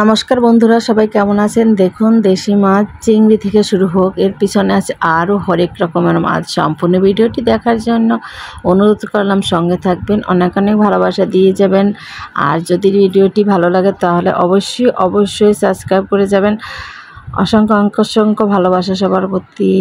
নমস্কার বন্ধুরা, সবাই কেমন আছেন? দেখুন, দেশি মাছ চিংড়ি থেকে শুরু হোক, এর পিছনে আছে আরও হরেক রকমের মাছ। সম্পূর্ণ ভিডিওটি দেখার জন্য অনুরোধ করলাম, সঙ্গে থাকবেন, অনেক অনেক ভালোবাসা দিয়ে যাবেন। আর যদি ভিডিওটি ভালো লাগে তাহলে অবশ্যই সাবস্ক্রাইব করে যাবেন। অসংখ্য ভালোবাসা সবার প্রতি।